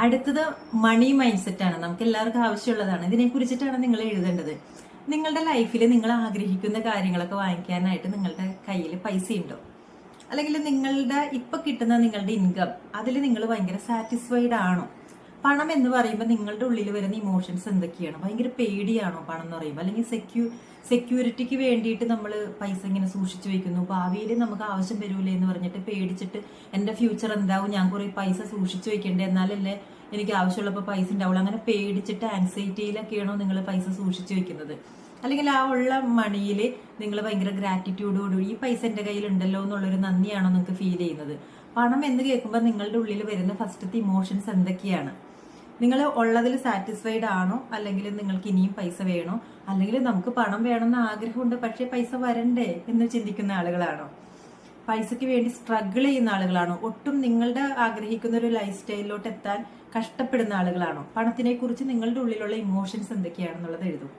അടുത്തത് മണി mind set ആണ്. നമുക്ക് എല്ലാവർക്കും ആവശ്യമുള്ളതാണ്. ഇതിനെ കുറിച്ചിട്ടാണ് നിങ്ങൾ എഴുതേണ്ടത്. നിങ്ങളുടെ ലൈഫിൽ നിങ്ങൾ ആഗ്രഹിക്കുന്ന കാര്യങ്ങളൊക്കെ വാങ്ങിക്കാനായിട്ട് നിങ്ങളുടെ കയ്യിൽ പൈസ ഉണ്ടോ? അല്ലെങ്കിൽ നിങ്ങളുടെ ഇപ്പൊ കിട്ടുന്ന നിങ്ങളുടെ ഇൻകം അതിൽ നിങ്ങൾ ഭയങ്കര സാറ്റിസ്ഫൈഡ് ആണോ? പണം എന്ന് പറയുമ്പോൾ നിങ്ങളുടെ ഉള്ളിൽ വരുന്ന ഇമോഷൻസ് എന്തൊക്കെയാണ്? ഭയങ്കര പേടിയാണോ പണം എന്ന് പറയുമ്പോൾ? അല്ലെങ്കിൽ സെക്യൂരിറ്റിക്ക് വേണ്ടിയിട്ട് നമ്മൾ പൈസ ഇങ്ങനെ സൂക്ഷിച്ചു വെക്കുന്നു, ഭാവിയിൽ നമുക്ക് ആവശ്യം വരൂലേ എന്ന് പറഞ്ഞിട്ട് പേടിച്ചിട്ട് എന്റെ ഫ്യൂച്ചർ എന്താവും, ഞാൻ കുറെ പൈസ സൂക്ഷിച്ചു വെക്കേണ്ടത്, എന്നാലല്ലേ എനിക്ക് ആവശ്യമുള്ളപ്പോൾ പൈസ ഉണ്ടാവുള്ളൂ, അങ്ങനെ പേടിച്ചിട്ട് ആൻസൈറ്റിയിലൊക്കെയാണോ നിങ്ങൾ പൈസ സൂക്ഷിച്ചു വെക്കുന്നത്? അല്ലെങ്കിൽ ആ ഉള്ള മണിയിൽ നിങ്ങൾ ഭയങ്കര ഗ്രാറ്റിറ്റ്യൂഡോടുകൂടി ഈ പൈസ എന്റെ കയ്യിൽ ഉണ്ടല്ലോ എന്നുള്ളൊരു നന്ദിയാണോ നിങ്ങൾക്ക് ഫീൽ ചെയ്യുന്നത്? പണം എന്ന് കേൾക്കുമ്പോൾ നിങ്ങളുടെ ഉള്ളിൽ വരുന്ന ഫസ്റ്റത്തെ ഇമോഷൻസ് എന്തൊക്കെയാണ്? നിങ്ങൾ ഉള്ളതിൽ സാറ്റിസ്ഫൈഡ് ആണോ? അല്ലെങ്കിൽ നിങ്ങൾക്ക് ഇനിയും പൈസ വേണോ? അല്ലെങ്കിൽ നമുക്ക് പണം വേണമെന്ന് ആഗ്രഹമുണ്ട് പക്ഷെ പൈസ വരണ്ടേ എന്ന് ചിന്തിക്കുന്ന ആളുകളാണോ? പൈസയ്ക്ക് വേണ്ടി സ്ട്രഗിൾ ചെയ്യുന്ന ആളുകളാണോ? ഒട്ടും നിങ്ങളുടെ ആഗ്രഹിക്കുന്ന ഒരു ലൈഫ് സ്റ്റൈലിലോട്ട് എത്താൻ കഷ്ടപ്പെടുന്ന ആളുകളാണോ? പണത്തിനെ കുറിച്ച് നിങ്ങളുടെ ഉള്ളിലുള്ള ഇമോഷൻസ് എന്തൊക്കെയാണെന്നുള്ളത് എഴുതും.